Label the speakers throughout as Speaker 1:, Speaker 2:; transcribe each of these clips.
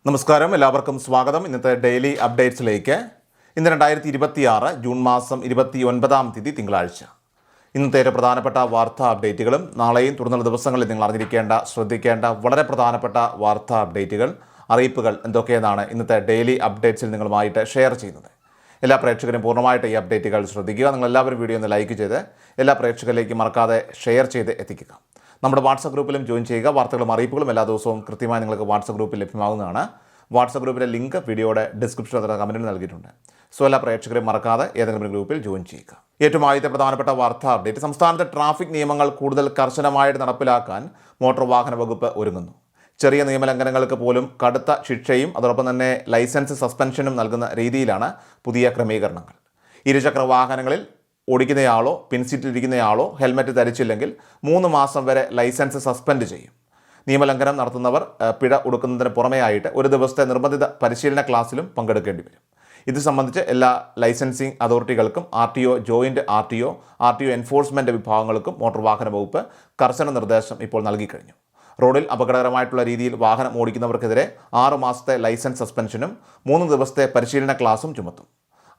Speaker 1: നമസ്കാരം, എല്ലാവർക്കും സ്വാഗതം. ഇന്നത്തെ ഡെയിലി അപ്ഡേറ്റ്സിലേക്ക്. ഇന്ന് 2026 ജൂൺ മാസം 29 തീയതി തിങ്കളാഴ്ച. ഇന്നത്തെ ഒരു പ്രധാനപ്പെട്ട വാർത്താ അപ്ഡേറ്റുകളും നാളെയും തുടർന്നുള്ള ദിവസങ്ങളിൽ നിങ്ങൾ അറിഞ്ഞിരിക്കേണ്ട, ശ്രദ്ധിക്കേണ്ട വളരെ പ്രധാനപ്പെട്ട വാർത്താ അപ്ഡേറ്റുകൾ, അറിയിപ്പുകൾ എന്തൊക്കെയെന്നാണ് ഇന്നത്തെ ഡെയിലി അപ്ഡേറ്റ്സിൽ നിങ്ങളുമായിട്ട് ഷെയർ ചെയ്യുന്നത്. എല്ലാ പ്രേക്ഷകരും പൂർണ്ണമായിട്ട് ഈ അപ്ഡേറ്റുകൾ ശ്രദ്ധിക്കുക. നിങ്ങളെല്ലാവരും വീഡിയോ ഒന്ന് ലൈക്ക് ചെയ്ത് എല്ലാ പ്രേക്ഷകരിലേക്കും മറക്കാതെ ഷെയർ ചെയ്ത് എത്തിക്കുക. നമ്മുടെ വാട്സപ്പ് ഗ്രൂപ്പിലും ജോയിൻ ചെയ്യുക. വാർത്തകളും അറിയിപ്പുകളും എല്ലാ ദിവസവും കൃത്യമായി നിങ്ങൾക്ക് വാട്സപ്പ് ഗ്രൂപ്പിൽ ലഭ്യമാകുന്നതാണ്. വാട്സപ്പ് ഗ്രൂപ്പിലെ ലിങ്ക് വീഡിയോയുടെ ഡിസ്ക്രിപ്ഷനിൽ കമൻറ്റിൽ നൽകിയിട്ടുണ്ട്. സോ എല്ലാ പ്രേക്ഷകരും മറക്കാതെ ഏതെങ്കിലും ഗ്രൂപ്പിൽ ജോയിൻ ചെയ്യുക. ഏറ്റവും ആദ്യത്തെ പ്രധാനപ്പെട്ട വാർത്താ അപ്ഡേറ്റ്. സംസ്ഥാനത്തെ ട്രാഫിക് നിയമങ്ങൾ കൂടുതൽ കർശനമായിട്ട് നടപ്പിലാക്കാൻ മോട്ടോർ വാഹന വകുപ്പ് ഒരുങ്ങുന്നു. ചെറിയ നിയമലംഘനങ്ങൾക്ക് പോലും കടുത്ത ശിക്ഷയും അതോടൊപ്പം തന്നെ ലൈസൻസ് സസ്പെൻഷനും നൽകുന്ന രീതിയിലാണ് പുതിയ ക്രമീകരണങ്ങൾ. ഇരുചക്ര വാഹനങ്ങളിൽ ഓടിക്കുന്നയാളോ പിൻസീറ്റിലിരിക്കുന്നയാളോ ഹെൽമറ്റ് ധരിച്ചില്ലെങ്കിൽ 3 മാസം വരെ ലൈസൻസ് സസ്പെൻഡ് ചെയ്യും. നിയമലംഘനം നടത്തുന്നവർ പിഴ ഒടുക്കുന്നതിന് പുറമെയായിട്ട് ഒരു ദിവസത്തെ നിർബന്ധിത പരിശീലന ക്ലാസ്സിലും പങ്കെടുക്കേണ്ടി വരും. ഇത് സംബന്ധിച്ച് എല്ലാ ലൈസൻസിംഗ് അതോറിറ്റികൾക്കും RTO, ജോയിൻറ്റ് RTO എൻഫോഴ്സ്മെൻറ്റ് വിഭാഗങ്ങൾക്കും മോട്ടോർ വാഹന വകുപ്പ് കർശന നിർദ്ദേശം ഇപ്പോൾ നൽകിക്കഴിഞ്ഞു. റോഡിൽ അപകടകരമായിട്ടുള്ള രീതിയിൽ വാഹനം ഓടിക്കുന്നവർക്കെതിരെ 6 മാസത്തെ ലൈസൻസ് സസ്പെൻഷനും 3 ദിവസത്തെ പരിശീലന ക്ലാസും ചുമത്തും.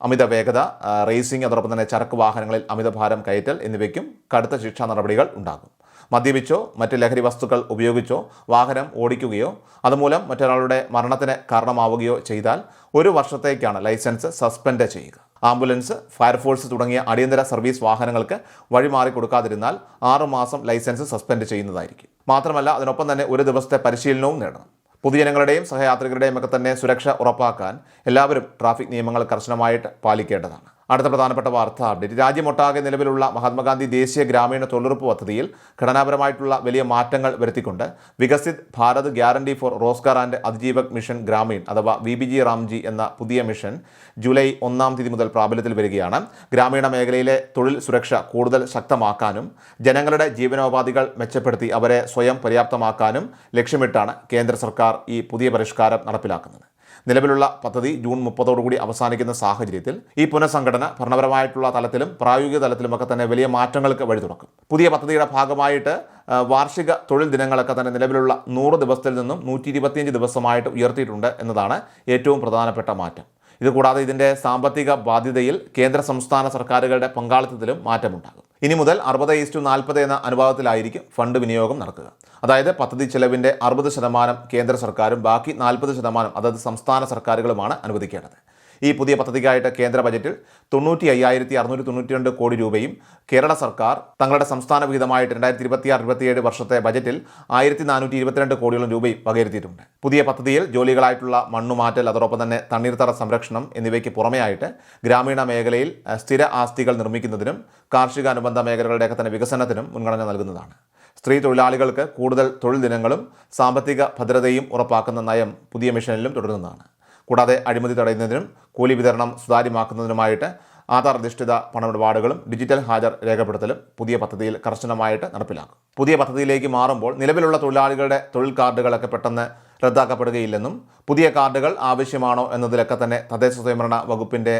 Speaker 1: അമിത വേഗത, റേസിംഗ്, അതോടൊപ്പം തന്നെ ചരക്ക് വാഹനങ്ങളിൽ അമിതഭാരം കയറ്റൽ എന്നിവയ്ക്കും കടുത്ത ശിക്ഷാ നടപടികൾ ഉണ്ടാകും. മദ്യപിച്ചോ മറ്റ് ലഹരി വസ്തുക്കൾ ഉപയോഗിച്ചോ വാഹനം ഓടിക്കുകയോ അതുമൂലം മറ്റൊരാളുടെ മരണത്തിന് കാരണമാവുകയോ ചെയ്താൽ 1 വർഷത്തേക്കാണ് ലൈസൻസ് സസ്പെൻഡ് ചെയ്യുക. ആംബുലൻസ്, ഫയർഫോഴ്സ് തുടങ്ങിയ അടിയന്തര സർവീസ് വാഹനങ്ങൾക്ക് വഴിമാറി കൊടുക്കാതിരുന്നാൽ 6 മാസം ലൈസൻസ് സസ്പെൻഡ് ചെയ്യുന്നതായിരിക്കും. മാത്രമല്ല അതിനൊപ്പം തന്നെ 1 ദിവസത്തെ പരിശീലനവും നേടണം. പൊതുജനങ്ങളുടെയും സഹയാത്രികരുടെയും ഒക്കെ തന്നെ സുരക്ഷ ഉറപ്പാക്കാൻ എല്ലാവരും ട്രാഫിക് നിയമങ്ങൾ കർശനമായിട്ട് പാലിക്കേണ്ടതാണ്. അടുത്ത പ്രധാനപ്പെട്ട വാർത്താ അപ്ഡേറ്റ്. രാജ്യമൊട്ടാകെ നിലവിലുള്ള മഹാത്മാഗാന്ധി ദേശീയ ഗ്രാമീണ തൊഴിലുറപ്പ് പദ്ധതിയിൽ ഘടനാപരമായിട്ടുള്ള വലിയ മാറ്റങ്ങൾ വരുത്തിക്കൊണ്ട് Viksit Bharat guarantee for Rozgar and Ajeevika mission Gramin അഥവാ VBG റാംജി എന്ന പുതിയ മിഷൻ ജൂലൈ 1 തീയതി മുതൽ പ്രാബല്യത്തിൽ വരികയാണ്. ഗ്രാമീണ മേഖലയിലെ തൊഴിൽ സുരക്ഷ കൂടുതൽ ശക്തമാക്കാനും ജനങ്ങളുടെ ജീവനോപാധികൾ മെച്ചപ്പെടുത്തി അവരെ സ്വയം പര്യാപ്തമാക്കാനും ലക്ഷ്യമിട്ടാണ് കേന്ദ്ര സർക്കാർ ഈ പുതിയ പരിഷ്കാരം നടപ്പിലാക്കുന്നത്. നിലവിലുള്ള പദ്ധതി ജൂൺ 30 അവസാനിക്കുന്ന സാഹചര്യത്തിൽ ഈ പുനഃസംഘടന ഭരണപരമായിട്ടുള്ള തലത്തിലും പ്രായോഗിക തലത്തിലുമൊക്കെ തന്നെ വലിയ മാറ്റങ്ങൾക്ക് വഴി തുറക്കും. പുതിയ പദ്ധതിയുടെ ഭാഗമായിട്ട് വാർഷിക തൊഴിൽ ദിനങ്ങളൊക്കെ തന്നെ നിലവിലുള്ള 100 ദിവസത്തിൽ നിന്നും 125 ദിവസമായിട്ട് ഉയർത്തിയിട്ടുണ്ട് എന്നതാണ് ഏറ്റവും പ്രധാനപ്പെട്ട മാറ്റം. ഇതുകൂടാതെ ഇതിൻ്റെ സാമ്പത്തിക ബാധ്യതയിൽ കേന്ദ്ര സംസ്ഥാന സർക്കാരുകളുടെ പങ്കാളിത്തത്തിലും മാറ്റമുണ്ടാകും. ഇനി മുതൽ 60:40 എന്ന അനുപാതത്തിലായിരിക്കും ഫണ്ട് വിനിയോഗം നടക്കുക. അതായത് പദ്ധതി ചെലവിൻ്റെ 60% കേന്ദ്ര സർക്കാരും ബാക്കി 40% അതത് സംസ്ഥാന സർക്കാരുകളുമാണ് അനുവദിക്കേണ്ടത്. ഈ പുതിയ പദ്ധതിക്കായിട്ട് കേന്ദ്ര ബജറ്റിൽ 95,692 കോടി രൂപയും കേരള സർക്കാർ തങ്ങളുടെ സംസ്ഥാന വിഹിതമായിട്ട് 2026-27 വർഷത്തെ ബജറ്റിൽ 1,422 കോടിയോളം രൂപയും വകയിരുത്തിയിട്ടുണ്ട്. പുതിയ പദ്ധതിയിൽ ജോലികളായിട്ടുള്ള മണ്ണുമാറ്റൽ, അതോടൊപ്പം തന്നെ തണ്ണീർത്തട സംരക്ഷണം എന്നിവയ്ക്ക് പുറമെയായിട്ട് ഗ്രാമീണ മേഖലയിൽ സ്ഥിര ആസ്തികൾ നിർമ്മിക്കുന്നതിനും കാർഷിക അനുബന്ധ മേഖലകളുടെയൊക്കെ തന്നെ വികസനത്തിനും മുൻഗണന നൽകുന്നതാണ്. സ്ത്രീ തൊഴിലാളികൾക്ക് കൂടുതൽ തൊഴിൽ ദിനങ്ങളും സാമ്പത്തിക ഭദ്രതയും ഉറപ്പാക്കുന്ന നയം പുതിയ മിഷനിലും തുടരുന്നതാണ്. കൂടാതെ അഴിമതി തടയുന്നതിനും കൂലി വിതരണം സുതാര്യമാക്കുന്നതിനുമായിട്ട് ആധാർ അധിഷ്ഠിത പണമിടപാടുകളും ഡിജിറ്റൽ ഹാജർ രേഖപ്പെടുത്തലും പുതിയ പദ്ധതിയിൽ കർശനമായിട്ട് നടപ്പിലാക്കും. പുതിയ പദ്ധതിയിലേക്ക് മാറുമ്പോൾ നിലവിലുള്ള തൊഴിലാളികളുടെ തൊഴിൽ കാർഡുകളൊക്കെ പെട്ടെന്ന് റദ്ദാക്കപ്പെടുകയില്ലെന്നും പുതിയ കാർഡുകൾ ആവശ്യമാണോ എന്നതിലൊക്കെ തന്നെ തദ്ദേശ സ്വയംഭരണ വകുപ്പിൻ്റെ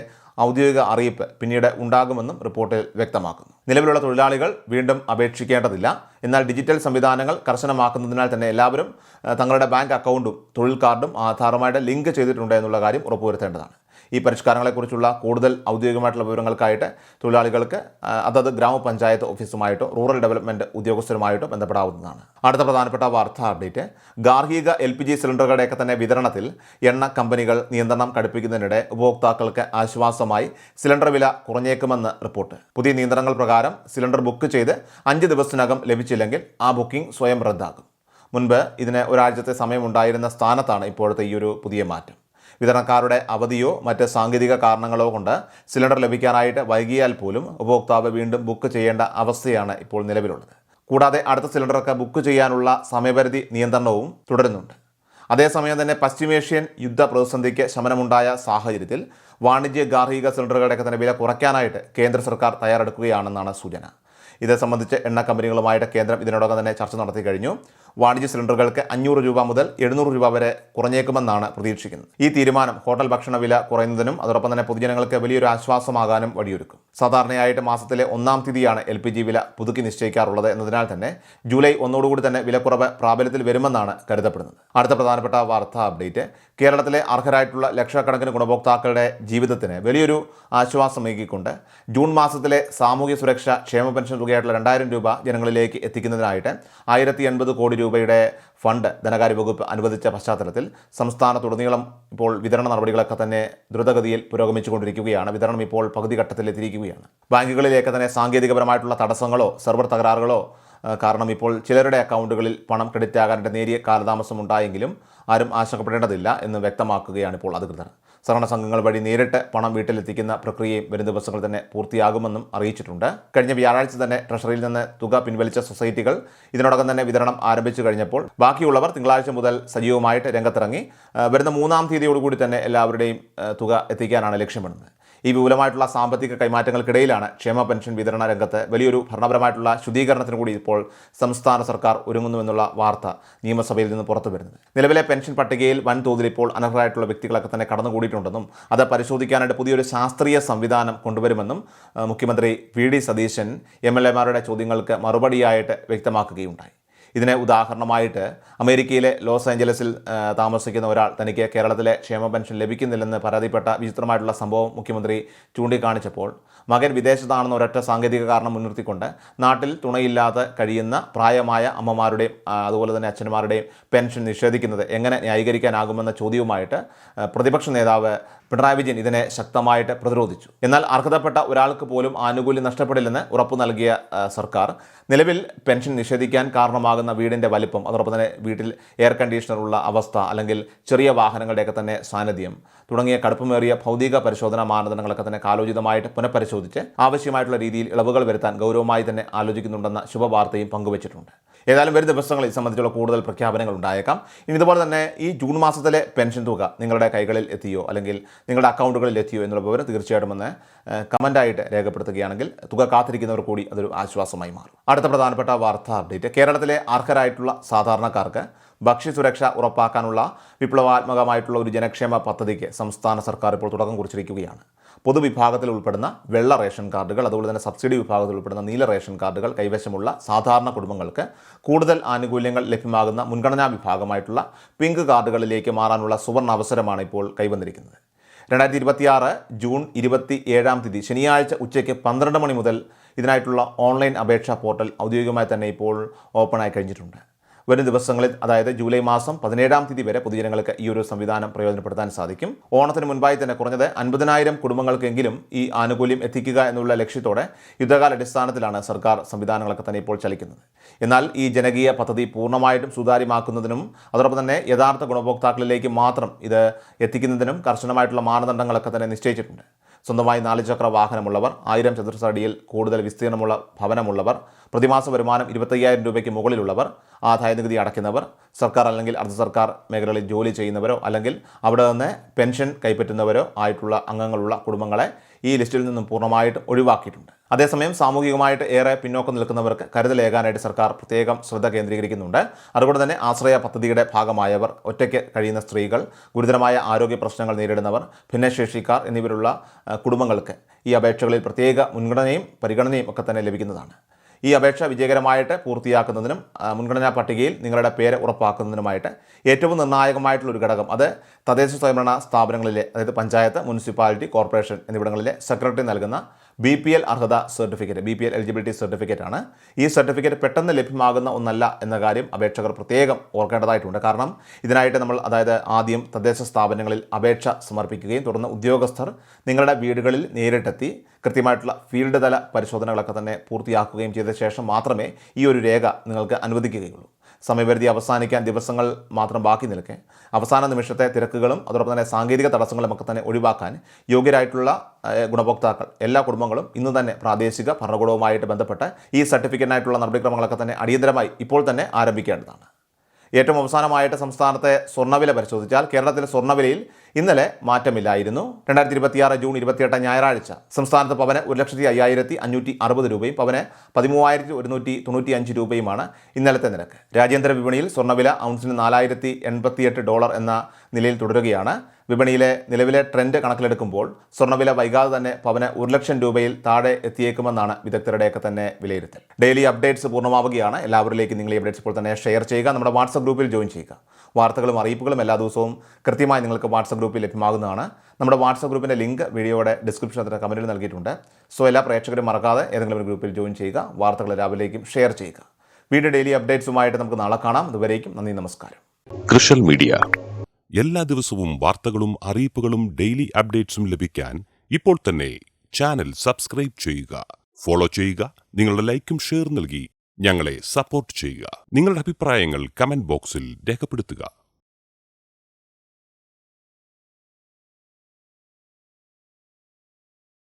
Speaker 1: ഔദ്യോഗിക അറിയിപ്പ് പിന്നീട് ഉണ്ടാകുമെന്നും റിപ്പോർട്ടിൽ വ്യക്തമാക്കുന്നു. നിലവിലുള്ള തൊഴിലാളികൾ വീണ്ടും അപേക്ഷിക്കേണ്ടതില്ല. എന്നാൽ ഡിജിറ്റൽ സംവിധാനങ്ങൾ കർശനമാക്കുന്നതിനാൽ തന്നെ എല്ലാവരും തങ്ങളുടെ ബാങ്ക് അക്കൗണ്ടും തൊഴിൽ കാർഡും ആധാറുമായിട്ട് ലിങ്ക് ചെയ്തിട്ടുണ്ട് എന്നുള്ള കാര്യം ഉറപ്പുവരുത്തേണ്ടതാണ്. ഈ പരിഷ്കാരങ്ങളെക്കുറിച്ചുള്ള കൂടുതൽ ഔദ്യോഗികമായിട്ടുള്ള വിവരങ്ങൾക്കായിട്ട് തൊഴിലാളികൾക്ക് അതത് ഗ്രാമപഞ്ചായത്ത് ഓഫീസുമായിട്ടോ റൂറൽ ഡെവലപ്മെൻറ്റ് ഉദ്യോഗസ്ഥരുമായിട്ടോ ബന്ധപ്പെടാവുന്നതാണ്. അടുത്ത പ്രധാനപ്പെട്ട വാർത്താ അപ്ഡേറ്റ്. ഗാർഹിക LPG സിലിണ്ടറുകളുടെയൊക്കെ തന്നെ വിതരണത്തിൽ എണ്ണ കമ്പനികൾ നിയന്ത്രണം കടുപ്പിക്കുന്നതിനിടെ ഉപഭോക്താക്കൾക്ക് ആശ്വാസമായി സിലിണ്ടർ വില കുറഞ്ഞേക്കുമെന്ന് റിപ്പോർട്ട്. പുതിയ നിയന്ത്രണങ്ങൾ പ്രകാരം സിലിണ്ടർ ബുക്ക് ചെയ്ത് 5 ദിവസത്തിനകം ലഭിച്ചില്ലെങ്കിൽ ആ ബുക്കിംഗ് സ്വയം റദ്ദാക്കും. മുൻപ് ഇതിന് ഒരാഴ്ചത്തെ സമയമുണ്ടായിരുന്ന സ്ഥാനത്താണ് ഇപ്പോഴത്തെ ഈ ഒരു പുതിയ മാറ്റം. വിതരണക്കാരുടെ അവധിയോ മറ്റ് സാങ്കേതിക കാരണങ്ങളോ കൊണ്ട് സിലിണ്ടർ ലഭിക്കാനായിട്ട് വൈകിയാൽ പോലും ഉപഭോക്താവ് വീണ്ടും ബുക്ക് ചെയ്യേണ്ട അവസ്ഥയാണ് ഇപ്പോൾ നിലവിലുള്ളത്. കൂടാതെ അടുത്ത സിലിണ്ടറൊക്കെ ബുക്ക് ചെയ്യാനുള്ള സമയപരിധി നിയന്ത്രണവും തുടരുന്നുണ്ട്. അതേസമയം തന്നെ പശ്ചിമേഷ്യൻ യുദ്ധ പ്രതിസന്ധിക്ക് ശമനമുണ്ടായ സാഹചര്യത്തിൽ വാണിജ്യ ഗാർഹിക സിലിണ്ടറുകളുടെയൊക്കെ തന്നെ വില കുറയ്ക്കാനായിട്ട് കേന്ദ്ര സർക്കാർ തയ്യാറെടുക്കുകയാണെന്നാണ് സൂചന. ഇതേ സംബന്ധിച്ച് എണ്ണ കമ്പനികളുമായിട്ട് കേന്ദ്രം ഇതിനോടകം തന്നെ ചർച്ച നടത്തി കഴിഞ്ഞു. വാണിജ്യ സിലിണ്ടറുകൾക്ക് 500 രൂപ മുതൽ 700 രൂപ വരെ കുറഞ്ഞേക്കുമെന്നാണ് പ്രതീക്ഷിക്കുന്നത്. ഈ തീരുമാനം ഹോട്ടൽ ഭക്ഷണ വില കുറയുന്നതിനും അതോടൊപ്പം തന്നെ പൊതുജനങ്ങൾക്ക് വലിയൊരു ആശ്വാസമാകാനും വഴിയൊരുക്കും. സാധാരണയായിട്ട് മാസത്തിലെ 1-ാം തീയതിയാണ് LPG വില പുതുക്കി നിശ്ചയിക്കാറുള്ളത് എന്നതിനാൽ തന്നെ ജൂലൈ 1 തന്നെ വിലക്കുറവ് പ്രാബല്യത്തിൽ വരുമെന്നാണ് കരുതപ്പെടുന്നത്. അടുത്ത പ്രധാനപ്പെട്ട വാർത്താ അപ്ഡേറ്റ്, കേരളത്തിലെ അർഹരായിട്ടുള്ള ലക്ഷക്കണക്കിന് ഗുണഭോക്താക്കളുടെ ജീവിതത്തിന് വലിയൊരു ആശ്വാസമേകിക്കൊണ്ട് ജൂൺ മാസത്തിലെ സാമൂഹ്യ സുരക്ഷാ ക്ഷേമ പെൻഷൻ തുകയായിട്ടുള്ള 2000 രൂപ ജനങ്ങളിലേക്ക് എത്തിക്കുന്നതിനായിട്ട് 1080 കോടി രൂപയുടെ ഫണ്ട് ധനകാര്യ വകുപ്പ് അനുവദിച്ച പശ്ചാത്തലത്തിൽ സംസ്ഥാനത്തുടനീളം ഇപ്പോൾ വിതരണ നടപടികളൊക്കെ തന്നെ ദ്രുതഗതിയിൽ പുരോഗമിച്ചുകൊണ്ടിരിക്കുകയാണ്. വിതരണം ഇപ്പോൾ പകുതി ഘട്ടത്തിലെത്തിയിരിക്കുകയാണ്. ബാങ്കുകളിലേക്ക് തന്നെ സാങ്കേതികപരമായിട്ടുള്ള തടസ്സങ്ങളോ സെർവർ തകരാറുകളോ കാരണം ഇപ്പോൾ ചിലരുടെ അക്കൗണ്ടുകളിൽ പണം ക്രെഡിറ്റ് ആകാനായിട്ട് നേരിയ കാലതാമസം ഉണ്ടായെങ്കിലും ആരും ആശങ്കപ്പെടേണ്ടതില്ല എന്ന് വ്യക്തമാക്കുകയാണ് ഇപ്പോൾ അധികൃതർ. സഹകരണ സംഘങ്ങൾ വഴി നേരിട്ട് പണം വീട്ടിലെത്തിക്കുന്ന പ്രക്രിയയും വരും ദിവസങ്ങൾ തന്നെ പൂർത്തിയാകുമെന്നും അറിയിച്ചിട്ടുണ്ട്. കഴിഞ്ഞ വ്യാഴാഴ്ച തന്നെ ട്രഷറിയിൽ നിന്ന് തുക പിൻവലിച്ച സൊസൈറ്റികൾ ഇതിനോടകം തന്നെ വിതരണം ആരംഭിച്ചു കഴിഞ്ഞപ്പോൾ ബാക്കിയുള്ളവർ തിങ്കളാഴ്ച മുതൽ സജീവമായിട്ട് രംഗത്തിറങ്ങി വരുന്ന 3-ാം തീയതിയോടുകൂടി തന്നെ എല്ലാവരുടെയും തുക എത്തിക്കാനാണ് ലക്ഷ്യമിടുന്നത്. ഈ വിപുലമായിട്ടുള്ള സാമ്പത്തിക കൈമാറ്റങ്ങൾക്കിടയിലാണ് ക്ഷേമ പെൻഷൻ വിതരണ രംഗത്ത് വലിയൊരു ഭരണപരമായിട്ടുള്ള ശുദ്ധീകരണത്തിന് കൂടി ഇപ്പോൾ സംസ്ഥാന സർക്കാർ ഒരുങ്ങുന്നുവെന്നുള്ള വാർത്ത നിയമസഭയിൽ നിന്ന് പുറത്തു വരുന്നത്. നിലവിലെ പെൻഷൻ പട്ടികയിൽ വൻതോതിൽ ഇപ്പോൾ അനർഹരായിട്ടുള്ള വ്യക്തികളൊക്കെ തന്നെ കടന്നുകൂടിയിട്ടുണ്ടെന്നും അത് പരിശോധിക്കാനായിട്ട് പുതിയൊരു ശാസ്ത്രീയ സംവിധാനം കൊണ്ടുവരുമെന്നും മുഖ്യമന്ത്രി VD സതീശൻ MLAമാരുടെ ചോദ്യങ്ങൾക്ക് മറുപടിയായിട്ട് വ്യക്തമാക്കുകയുണ്ടായി. ഇതിന് ഉദാഹരണമായിട്ട് അമേരിക്കയിലെ ലോസ് ഏഞ്ചലസിൽ താമസിക്കുന്ന ഒരാൾ തനിക്ക് കേരളത്തിലെ ക്ഷേമ പെൻഷൻ ലഭിക്കുന്നില്ലെന്ന് പരാതിപ്പെട്ട വിചിത്രമായിട്ടുള്ള സംഭവം മുഖ്യമന്ത്രി ചൂണ്ടിക്കാണിച്ചപ്പോൾ മകൻ വിദേശത്താണെന്ന ഒരൊറ്റ സാങ്കേതിക കാരണം മുൻനിർത്തിക്കൊണ്ട് നാട്ടിൽ തുണയില്ലാതെ കഴിയുന്ന പ്രായമായ അമ്മമാരുടെയും അതുപോലെ തന്നെ അച്ഛന്മാരുടെയും പെൻഷൻ നിഷേധിക്കുന്നത് എങ്ങനെ ന്യായീകരിക്കാനാകുമെന്ന ചോദ്യവുമായിട്ട് പ്രതിപക്ഷ നേതാവ് പിണറായി വിജയൻ ഇതിനെ ശക്തമായിട്ട് പ്രതിരോധിച്ചു. എന്നാൽ അർഹതപ്പെട്ട ഒരാൾക്ക് പോലും ആനുകൂല്യം നഷ്ടപ്പെടില്ലെന്ന് ഉറപ്പു നൽകിയ സർക്കാർ നിലവിൽ പെൻഷൻ നിഷേധിക്കാൻ കാരണമാകുന്ന വീടിൻ്റെ വലിപ്പം, അതോടൊപ്പം തന്നെ വീട്ടിൽ എയർ കണ്ടീഷണറുള്ള അവസ്ഥ, അല്ലെങ്കിൽ ചെറിയ വാഹനങ്ങളുടെയൊക്കെ തന്നെ സാന്നിധ്യം തുടങ്ങിയ കടുപ്പമേറിയ ഭൗതിക പരിശോധനാ മാനദണ്ഡങ്ങളൊക്കെ തന്നെ കാലോചിതമായിട്ട് പുനഃപരിശോധിച്ച് ആവശ്യമായിട്ടുള്ള രീതിയിൽ ഇളവുകൾ വരുത്താൻ ഗൗരവമായി തന്നെ ആലോചിക്കുന്നുണ്ടെന്ന ശുഭവാർത്തയും പങ്കുവച്ചിട്ടുണ്ട്. ഏതായാലും വരും ദിവസങ്ങളിൽ സംബന്ധിച്ചുള്ള കൂടുതൽ പ്രഖ്യാപനങ്ങൾ ഉണ്ടായേക്കാം. ഇനി ഇതുപോലെ തന്നെ ഈ ജൂൺ മാസത്തിലെ പെൻഷൻ തുക നിങ്ങളുടെ കൈകളിൽ എത്തിയോ അല്ലെങ്കിൽ നിങ്ങളുടെ അക്കൗണ്ടുകളിൽ എത്തിയോ എന്നുള്ള വിവരം തീർച്ചയായിട്ടും ഒന്ന് കമൻ്റായിട്ട് രേഖപ്പെടുത്തുകയാണെങ്കിൽ തുക കാത്തിരിക്കുന്നവർ കൂടി അതൊരു ആശ്വാസമായി മാറും. അടുത്ത പ്രധാനപ്പെട്ട വാർത്താ അപ്ഡേറ്റ്, കേരളത്തിലെ അർഹരായിട്ടുള്ള സാധാരണക്കാർക്ക് ഭക്ഷ്യസുരക്ഷ ഉറപ്പാക്കാനുള്ള വിപ്ലവാത്മകമായിട്ടുള്ള ഒരു ജനക്ഷേമ പദ്ധതിക്ക് സംസ്ഥാന സർക്കാർ ഇപ്പോൾ തുടക്കം കുറിച്ചിരിക്കുകയാണ്. പൊതുവിഭാഗത്തിൽ ഉൾപ്പെടുന്ന വെള്ള റേഷൻ കാർഡുകൾ, അതുപോലെ തന്നെ സബ്സിഡി വിഭാഗത്തിൽ ഉൾപ്പെടുന്ന നീല റേഷൻ കാർഡുകൾ കൈവശമുള്ള സാധാരണ കുടുംബങ്ങൾക്ക് കൂടുതൽ ആനുകൂല്യങ്ങൾ ലഭ്യമാകുന്ന മുൻഗണനാ വിഭാഗമായിട്ടുള്ള പിങ്ക് കാർഡുകളിലേക്ക് മാറാനുള്ള സുവർണ അവസരമാണ് ഇപ്പോൾ കൈവന്നിരിക്കുന്നത്. 2026 ജൂൺ 27-ാം തീയതി ശനിയാഴ്ച ഉച്ചയ്ക്ക് 12 മണി മുതൽ ഇതിനായിട്ടുള്ള ഓൺലൈൻ അപേക്ഷാ പോർട്ടൽ ഔദ്യോഗികമായി തന്നെ ഇപ്പോൾ ഓപ്പണായി കഴിഞ്ഞിട്ടുണ്ട്. വരും ദിവസങ്ങളിൽ, അതായത് ജൂലൈ മാസം 17-ാം തീയതി വരെ പൊതുജനങ്ങൾക്ക് ഈ ഒരു സംവിധാനം പ്രയോജനപ്പെടുത്താൻ സാധിക്കും. ഓണത്തിന് മുൻപായി തന്നെ കുറഞ്ഞത് 50,000 കുടുംബങ്ങൾക്കെങ്കിലും ഈ ആനുകൂല്യം എത്തിക്കുക എന്നുള്ള ലക്ഷ്യത്തോടെ യുദ്ധകാലാടിസ്ഥാനത്തിലാണ് സർക്കാർ സംവിധാനങ്ങളൊക്കെ തന്നെ ഇപ്പോൾ ചലിക്കുന്നത്. എന്നാൽ ഈ ജനകീയ പദ്ധതി പൂർണ്ണമായിട്ടും സുതാര്യമാക്കുന്നതിനും അതോടൊപ്പം തന്നെ യഥാർത്ഥ ഗുണഭോക്താക്കളിലേക്ക് മാത്രം ഇത് എത്തിക്കുന്നതിനും കർശനമായിട്ടുള്ള മാനദണ്ഡങ്ങളൊക്കെ തന്നെ നിശ്ചയിച്ചിട്ടുണ്ട്. സ്വന്തമായി 4 ചക്ര വാഹനമുള്ളവർ, 1000 ചതുരശ്ര അടിയിൽ കൂടുതൽ വിസ്തീർണമുള്ള ഭവനമുള്ളവർ, പ്രതിമാസ വരുമാനം 25,000 രൂപയ്ക്ക് മുകളിലുള്ളവർ, ആദായനികുതി അടയ്ക്കുന്നവർ, സർക്കാർ അല്ലെങ്കിൽ അർദ്ധ സർക്കാർ മേഖലകളിൽ ജോലി ചെയ്യുന്നവരോ അല്ലെങ്കിൽ അവിടെ നിന്ന് പെൻഷൻ കൈപ്പറ്റുന്നവരോ ആയിട്ടുള്ള അംഗങ്ങളുള്ള കുടുംബങ്ങളെ ഈ ലിസ്റ്റിൽ നിന്നും പൂർണ്ണമായിട്ടും ഒഴിവാക്കിയിട്ടുണ്ട്. അതേസമയം സാമൂഹികമായിട്ട് ഏറെ പിന്നോക്കം നിൽക്കുന്നവർക്ക് കരുതലേകാനായിട്ട് സർക്കാർ പ്രത്യേകം ശ്രദ്ധ കേന്ദ്രീകരിക്കുന്നുണ്ട്. അതുകൊണ്ട് തന്നെ ആശ്രയ പദ്ധതിയുടെ ഭാഗമായവർ, ഒറ്റയ്ക്ക് കഴിയുന്ന സ്ത്രീകൾ, ഗുരുതരമായ ആരോഗ്യ പ്രശ്നങ്ങൾ നേരിടുന്നവർ, ഭിന്നശേഷിക്കാർ എന്നിവരുള്ള കുടുംബങ്ങൾക്ക് ഈ അപേക്ഷകളിൽ പ്രത്യേക മുൻഗണനയും പരിഗണനയും ഒക്കെ തന്നെ ലഭിക്കുന്നതാണ്. ഈ അപേക്ഷ വിജയകരമായിട്ട് പൂർത്തിയാക്കുന്നതിനും മുൻഗണനാ പട്ടികയിൽ നിങ്ങളുടെ പേര് ഉറപ്പാക്കുന്നതിനുമായിട്ട് ഏറ്റവും നിർണായകമായിട്ടുള്ളൊരു ഘടകം അത് തദ്ദേശ സ്വയംഭരണ സ്ഥാപനങ്ങളിലെ, അതായത് പഞ്ചായത്ത്, മുനിസിപ്പാലിറ്റി, കോർപ്പറേഷൻ എന്നിവിടങ്ങളിലെ സെക്രട്ടറി നൽകുന്ന BPL അർഹത സർട്ടിഫിക്കറ്റ്, BPL എലിജിബിലിറ്റി സർട്ടിഫിക്കറ്റ് ആണ്. ഈ സർട്ടിഫിക്കറ്റ് പെട്ടെന്ന് ലഭ്യമാകുന്ന ഒന്നല്ല എന്ന കാര്യം അപേക്ഷകർ പ്രത്യേകം ഓർക്കേണ്ടതായിട്ടുണ്ട്. കാരണം ഇതിനായിട്ട് നമ്മൾ, അതായത് ആദ്യം തദ്ദേശ സ്ഥാപനങ്ങളിൽ അപേക്ഷ സമർപ്പിക്കുകയും തുടർന്ന് ഉദ്യോഗസ്ഥർ നിങ്ങളുടെ വീടുകളിൽ നേരിട്ടെത്തി കൃത്യമായിട്ടുള്ള ഫീൽഡ് തല പരിശോധനകളൊക്കെ തന്നെ പൂർത്തിയാക്കുകയും ചെയ്ത ശേഷം മാത്രമേ ഈ ഒരു രേഖ നിങ്ങൾക്ക് അനുവദിക്കുകയുള്ളൂ. സമയപരിധി അവസാനിക്കാൻ ദിവസങ്ങൾ മാത്രം ബാക്കി നിൽക്കെ അവസാന നിമിഷത്തെ തിരക്കുകളും അതോടൊപ്പം തന്നെ സാങ്കേതിക തടസ്സങ്ങളും ഒക്കെ തന്നെ ഒഴിവാക്കാൻ യോഗ്യരായിട്ടുള്ള ഗുണഭോക്താക്കൾ എല്ലാ കുടുംബങ്ങളും ഇന്ന് തന്നെ പ്രാദേശിക ഭരണകൂടവുമായിട്ട് ബന്ധപ്പെട്ട് ഈ സർട്ടിഫിക്കറ്റിനായിട്ടുള്ള നടപടിക്രമങ്ങളൊക്കെ തന്നെ അടിയന്തരമായി ഇപ്പോൾ തന്നെ ആരംഭിക്കേണ്ടതാണ്. ഏറ്റവും അവസാനമായിട്ട് സംസ്ഥാനത്തെ സ്വർണ്ണവില പരിശോധിച്ചാൽ കേരളത്തിലെ സ്വർണ്ണവിലയിൽ ഇന്നലെ മാറ്റമില്ലായിരുന്നു. 2026 ജൂൺ 28 ഞായറാഴ്ച സംസ്ഥാനത്ത് പവന് 1,05,560 രൂപയും പവന് 13,195 രൂപയുമാണ് ഇന്നലത്തെ നിരക്ക്. രാജ്യാന്തര വിപണിയിൽ സ്വർണ്ണവില ഔൺസിന് $4,088 എന്ന നിലയിൽ തുടരുകയാണ്. വിപണിയിലെ നിലവിലെ ട്രെൻഡ് കണക്കിലെടുക്കുമ്പോൾ സ്വർണ്ണവില വൈകാതെ തന്നെ പവന് 1,00,000 രൂപയിൽ താഴെ എത്തിയേക്കുമെന്നാണ് വിദഗ്ധരുടെയൊക്കെ തന്നെ വിലയിരുത്തൽ. ഡെയിലി അപ്ഡേറ്റ്സ് പൂർണ്ണമാവുകയാണ്. എല്ലാവരിലേക്കും നിങ്ങൾ ഈ അപ്ഡേറ്റ്സ് ഇപ്പോൾ തന്നെ ഷെയർ ചെയ്യുക. നമ്മുടെ വാട്സപ്പ് ഗ്രൂപ്പിൽ ജോയിൻ ചെയ്യുക. വാർത്തകളും അറിയിപ്പുകളും എല്ലാ ദിവസവും കൃത്യമായി നിങ്ങൾക്ക് വാട്സപ്പ് ഗ്രൂപ്പിൽ ലഭ്യമാകുന്നതാണ്. നമ്മുടെ വാട്സപ്പ് ഗ്രൂപ്പിൻ്റെ ലിങ്ക് വീഡിയോയുടെ ഡിസ്ക്രിപ്ഷനകത്ത് കമൻറ്റിൽ നൽകിയിട്ടുണ്ട്. സോ എല്ലാ പ്രേക്ഷകരും മറക്കാതെ ഏതെങ്കിലും ഒരു ഗ്രൂപ്പിൽ ജോയിൻ ചെയ്യുക. വാർത്തകൾ രാവിലേക്കും ഷെയർ ചെയ്യുക. വീഡിയോ ഡെയിലി അപ്ഡേറ്റ്സുമായിട്ട് നമുക്ക് നാളെ കാണാം. അതുവരേക്കും നന്ദി, നമസ്കാരം.
Speaker 2: കൃഷൽ മീഡിയ എല്ലാ ദിവസവും വാർത്തകളും അറിയിപ്പുകളും ഡെയിലി അപ്ഡേറ്റ്സും ലഭിക്കാൻ ഇപ്പോൾ തന്നെ ചാനൽ സബ്സ്ക്രൈബ് ചെയ്യുക, ഫോളോ ചെയ്യുക. നിങ്ങളുടെ ലൈക്കും ഷെയർ നൽകി ഞങ്ങളെ സപ്പോർട്ട് ചെയ്യുക. നിങ്ങളുടെ അഭിപ്രായങ്ങൾ കമന്റ് ബോക്സിൽ രേഖപ്പെടുത്തുക.